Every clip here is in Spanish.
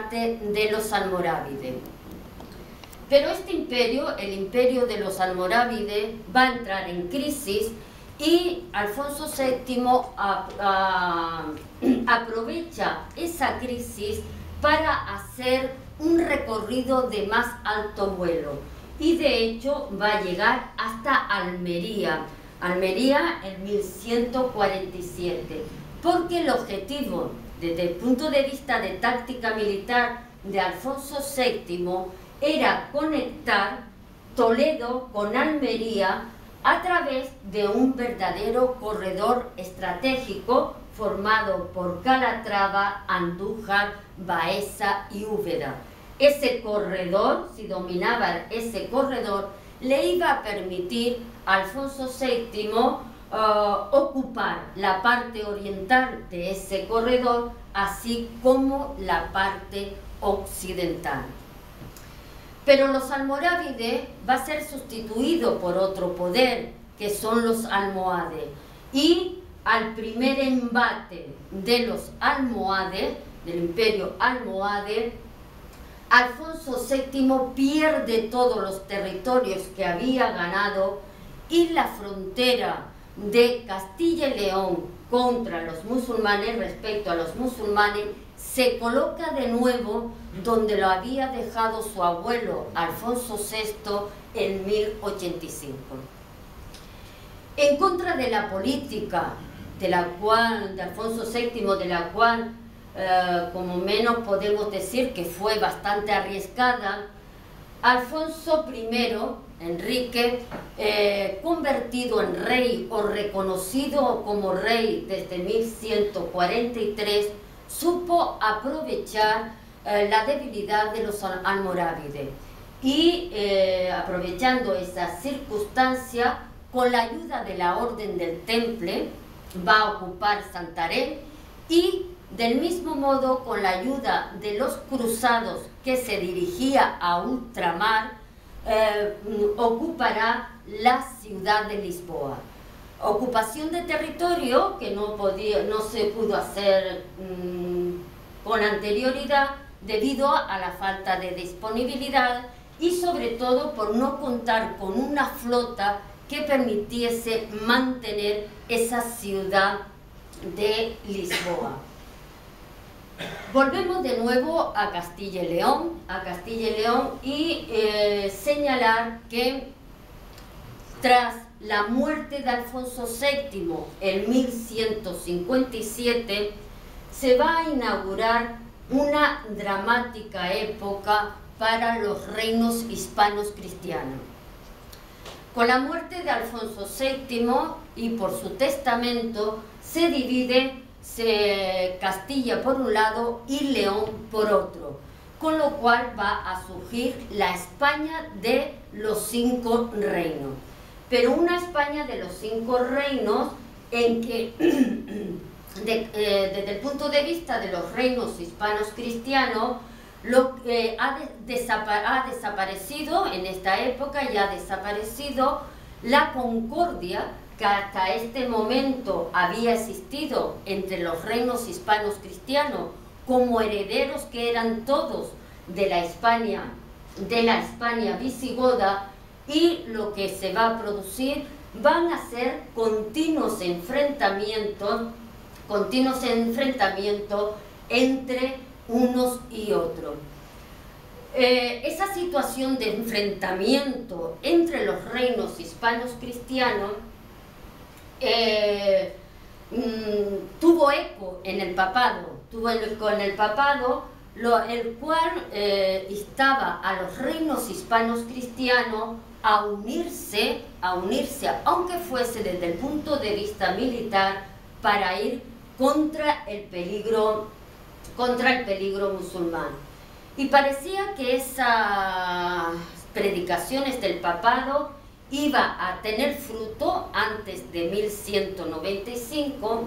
parte de los almorávides. Pero este imperio, el imperio de los almorávides, va a entrar en crisis y Alfonso VII aprovecha esa crisis para hacer un recorrido de más alto vuelo y de hecho va a llegar hasta Almería en 1147, porque el objetivo desde el punto de vista de táctica militar de Alfonso VII era conectar Toledo con Almería a través de un verdadero corredor estratégico formado por Calatrava, Andújar, Baeza y Úbeda. Ese corredor, si dominaba ese corredor, le iba a permitir a Alfonso VII ocupar la parte oriental de ese corredor, así como la parte occidental. Pero los almorávides va a ser sustituido por otro poder, que son los almohades. Y al primer embate de los almohades, del imperio almohade, Alfonso VII pierde todos los territorios que había ganado y la frontera de Castilla y León contra los musulmanes, respecto a los musulmanes, se coloca de nuevo donde lo había dejado su abuelo Alfonso VI en 1085. En contra de la política de Alfonso VII, de la cual como menos podemos decir que fue bastante arriesgada, Alfonso I, Enrique, convertido en rey o reconocido como rey desde 1143, supo aprovechar la debilidad de los almorávides y aprovechando esa circunstancia, con la ayuda de la Orden del Temple, va a ocupar Santarém y del mismo modo, con la ayuda de los cruzados que se dirigía a ultramar, ocupará la ciudad de Lisboa. Ocupación de territorio que no se pudo hacer con anterioridad debido a la falta de disponibilidad y sobre todo por no contar con una flota que permitiese mantener esa ciudad de Lisboa. Volvemos de nuevo a Castilla y León, y señalar que tras la muerte de Alfonso VII en 1157 se va a inaugurar una dramática época para los reinos hispanos cristianos. Con la muerte de Alfonso VII y por su testamento se divide Castilla por un lado y León por otro, con lo cual va a surgir la España de los 5 reinos. Pero una España de los 5 reinos en que, desde el punto de vista de los reinos hispanos cristianos, ha desaparecido en esta época, ya ha desaparecido la concordia que hasta este momento había existido entre los reinos hispanos cristianos como herederos que eran todos de la España visigoda, y lo que se va a producir van a ser continuos enfrentamientos entre unos y otros. Esa situación de enfrentamiento entre los reinos hispanos cristianos tuvo eco en el papado, el cual instaba a los reinos hispanos cristianos a unirse, aunque fuese desde el punto de vista militar, para ir contra el peligro musulmán. Y parecía que esas predicaciones del papado iba a tener fruto antes de 1195,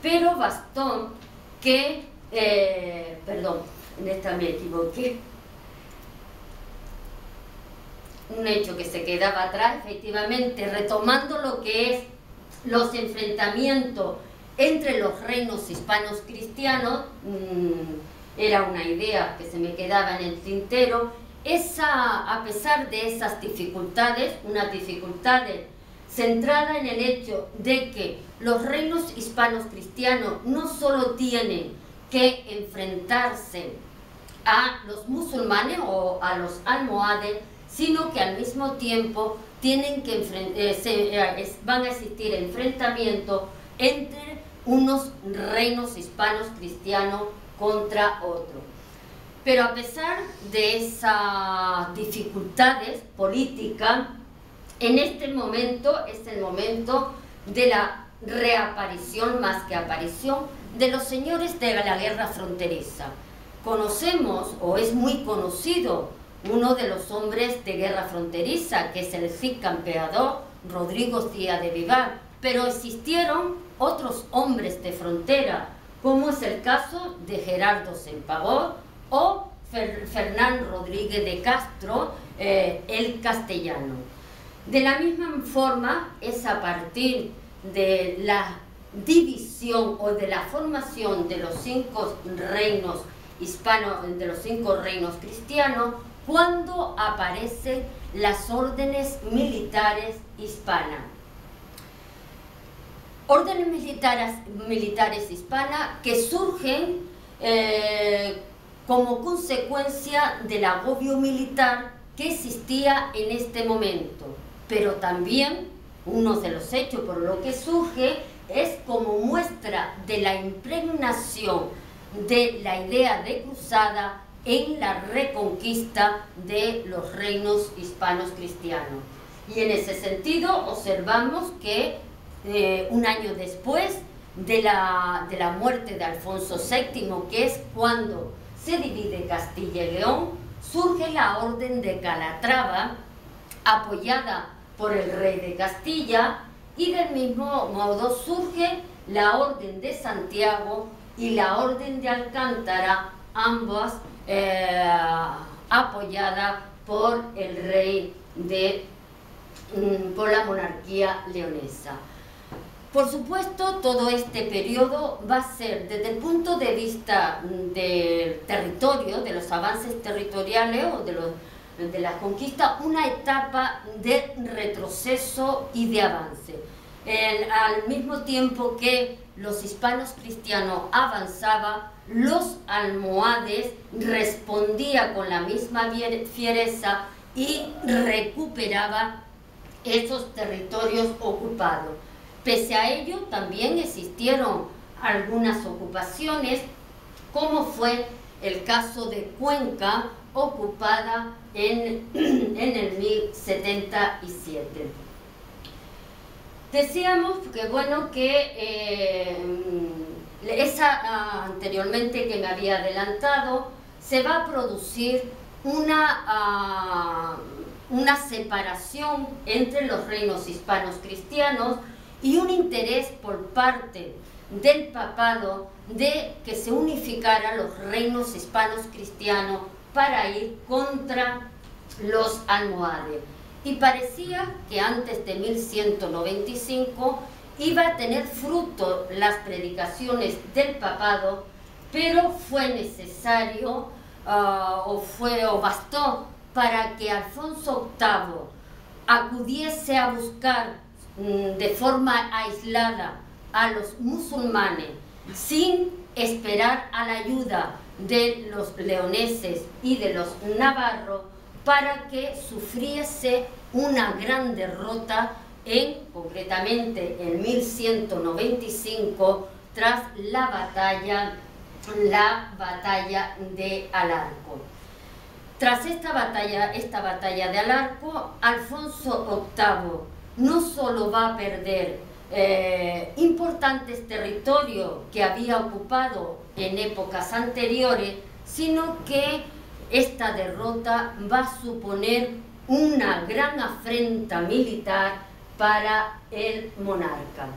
pero bastó que, perdón, en esta me equivoqué, un hecho que se quedaba atrás, efectivamente, retomando lo que es los enfrentamientos entre los reinos hispanos cristianos, era una idea que se me quedaba en el tintero, a pesar de esas dificultades, unas dificultades centradas en el hecho de que los reinos hispanos cristianos no solo tienen que enfrentarse a los musulmanes o a los almohades, sino que al mismo tiempo tienen que van a existir enfrentamientos entre unos reinos hispanos cristianos contra otros. Pero a pesar de esas dificultades políticas, en este momento es el momento de la reaparición, más que aparición, de los señores de la guerra fronteriza. Conocemos, o es muy conocido, uno de los hombres de guerra fronteriza, que es el Cid Campeador, Rodrigo Díaz de Vivar, pero existieron otros hombres de frontera, como es el caso de Gerardo Sempavor o Fernán Rodríguez de Castro, el castellano. De la misma forma, es a partir de la división o de la formación de los 5 reinos hispanos, de los 5 reinos cristianos, cuando aparecen las órdenes militares hispanas. Órdenes militares hispanas que surgen como consecuencia del agobio militar que existía en este momento, pero también uno de los hechos por lo que surge es como muestra de la impregnación de la idea de cruzada en la reconquista de los reinos hispanos cristianos. Y en ese sentido observamos que un año después de la muerte de Alfonso VII, que es cuando se divide Castilla y León, surge la Orden de Calatrava, apoyada por el rey de Castilla, y del mismo modo surge la Orden de Santiago y la Orden de Alcántara, ambas apoyadas por el rey por la monarquía leonesa. Por supuesto, todo este periodo va a ser, desde el punto de vista del territorio, de los avances territoriales o de la conquista, una etapa de retroceso y de avance. Al mismo tiempo que los hispanos cristianos avanzaban, los almohades respondían con la misma fiereza y recuperaban esos territorios ocupados. Pese a ello, también existieron algunas ocupaciones, como fue el caso de Cuenca, ocupada en el 1077. Decíamos que, bueno, que anteriormente que me había adelantado, se va a producir una separación entre los reinos hispanos cristianos y un interés por parte del papado de que se unificaran los reinos hispanos cristianos para ir contra los almohades. Y parecía que antes de 1195 iba a tener fruto las predicaciones del papado, pero fue necesario o bastó para que Alfonso VIII acudiese a buscar de forma aislada a los musulmanes sin esperar a la ayuda de los leoneses y de los navarros, para que sufriese una gran derrota concretamente en 1195 tras la batalla de Alarco. Tras esta batalla de Alarco, Alfonso VIII no solo va a perder importantes territorios que había ocupado en épocas anteriores, sino que esta derrota va a suponer una gran afrenta militar para el monarca.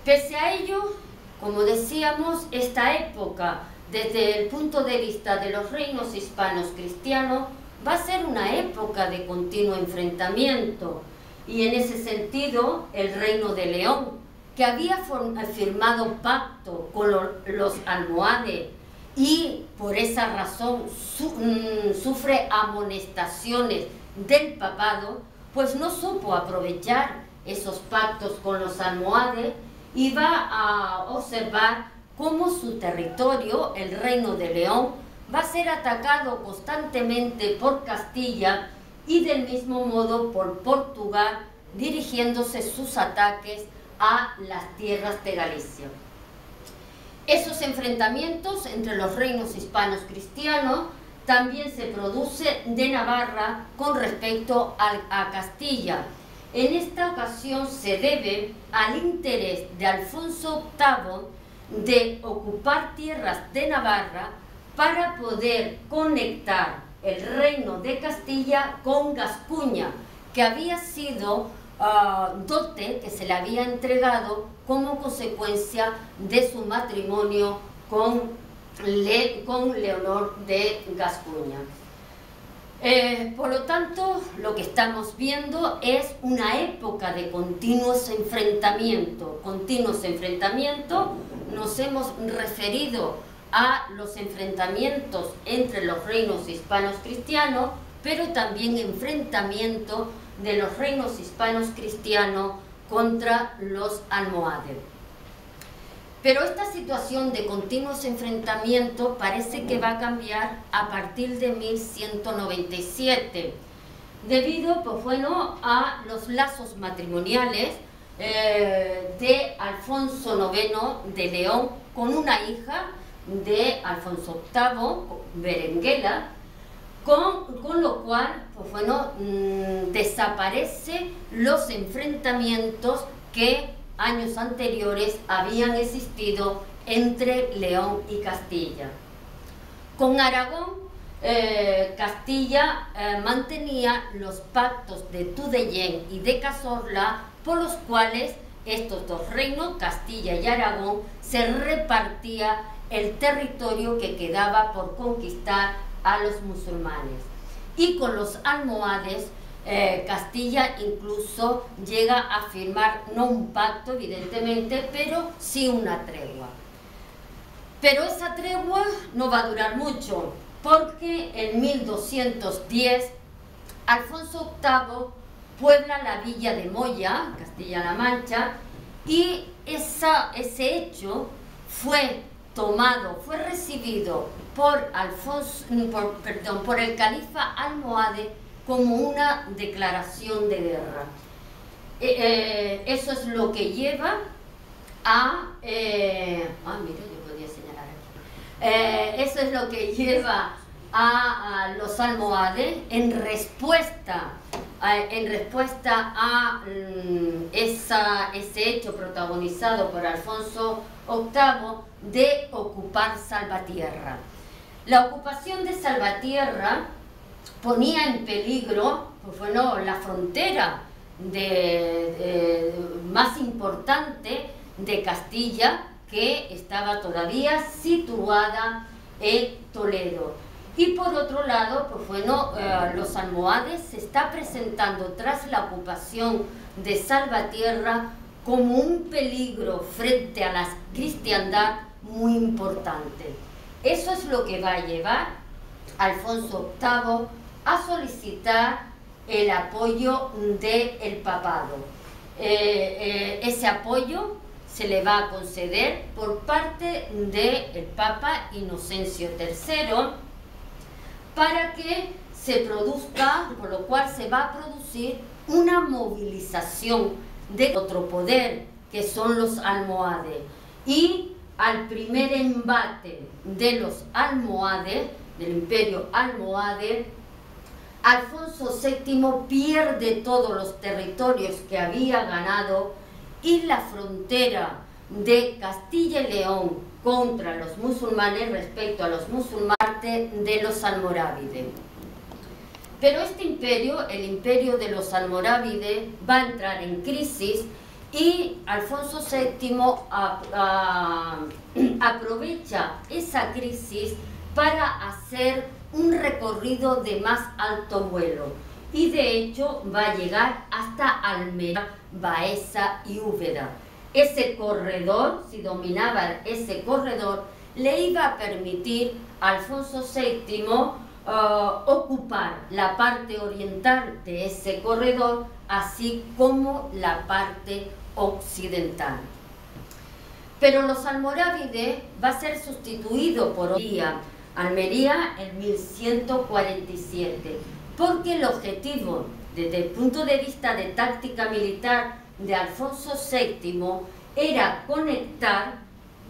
Pese a ello, como decíamos, esta época, desde el punto de vista de los reinos hispanos cristianos, va a ser una época de continuo enfrentamiento, y en ese sentido el Reino de León, que había firmado pacto con los almohades y por esa razón sufre amonestaciones del papado, pues no supo aprovechar esos pactos con los almohades y va a observar cómo su territorio, el Reino de León, va a ser atacado constantemente por Castilla y del mismo modo por Portugal, dirigiéndose sus ataques a las tierras de Galicia. Esos enfrentamientos entre los reinos hispanos cristianos también se produce de Navarra con respecto a Castilla. En esta ocasión se debe al interés de Alfonso VIII de ocupar tierras de Navarra para poder conectar el reino de Castilla con Gascuña, que había sido dote que se le había entregado como consecuencia de su matrimonio con Leonor de Gascuña. Por lo tanto, lo que estamos viendo es una época de continuos enfrentamientos. Nos hemos referido a los enfrentamientos entre los reinos hispanos cristianos, pero también enfrentamiento de los reinos hispanos cristianos contra los almohades. Pero esta situación de continuos enfrentamientos parece que va a cambiar a partir de 1197, debido a los lazos matrimoniales de Alfonso IX de León con una hija de Alfonso VIII, Berenguela, con lo cual desaparecen los enfrentamientos que años anteriores habían existido entre León y Castilla. Con Aragón, Castilla mantenía los pactos de Tudela y de Cazorla, por los cuales estos dos reinos, Castilla y Aragón, se repartía el territorio que quedaba por conquistar a los musulmanes. Y con los almohades, Castilla incluso llega a firmar, no un pacto evidentemente, pero sí una tregua. Pero esa tregua no va a durar mucho, porque en 1210 Alfonso VIII puebla la villa de Moya, Castilla-La Mancha, y ese hecho fue recibido por el califa almohade como una declaración de guerra. Eso es lo que lleva a... eso es lo que lleva a los almohades en respuesta a ese hecho protagonizado por Alfonso VIII de ocupar Salvatierra. La ocupación de Salvatierra ponía en peligro la frontera más importante de Castilla, que estaba todavía situada en Toledo. Y por otro lado, los almohades se está presentando tras la ocupación de Salvatierra como un peligro frente a la cristiandad muy importante. Eso es lo que va a llevar a Alfonso VIII a solicitar el apoyo del papado. Ese apoyo se le va a conceder por parte del Papa Inocencio III para que se produzca, por lo cual se va a producir una movilización de otro poder, que son los almohades. Y al primer embate de los almohades, del imperio almohade, Alfonso VII pierde todos los territorios que había ganado y la frontera de Castilla y León contra los musulmanes respecto a los musulmanes de los almorávides. Pero este imperio, el imperio de los almorávides, va a entrar en crisis y Alfonso VII aprovecha esa crisis para hacer un recorrido de más alto vuelo y de hecho va a llegar hasta Almería, Baeza y Úbeda. ese corredor, si dominaba ese corredor, le iba a permitir a Alfonso VII ocupar la parte oriental de ese corredor, así como la parte occidental. Pero los almorávides va a ser sustituido por Almería en 1147, porque el objetivo, desde el punto de vista de táctica militar de Alfonso VII, era conectar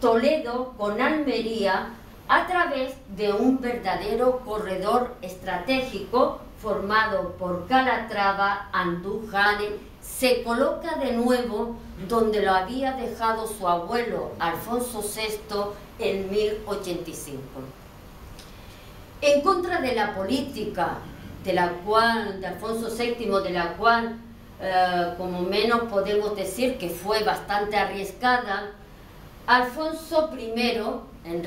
Toledo con Almería a través de un verdadero corredor estratégico formado por Calatrava, Andújar. Se coloca de nuevo donde lo había dejado su abuelo Alfonso VI en 1085. En contra de la política de Alfonso VII, de la cual como menos podemos decir que fue bastante arriesgada, Alfonso I, en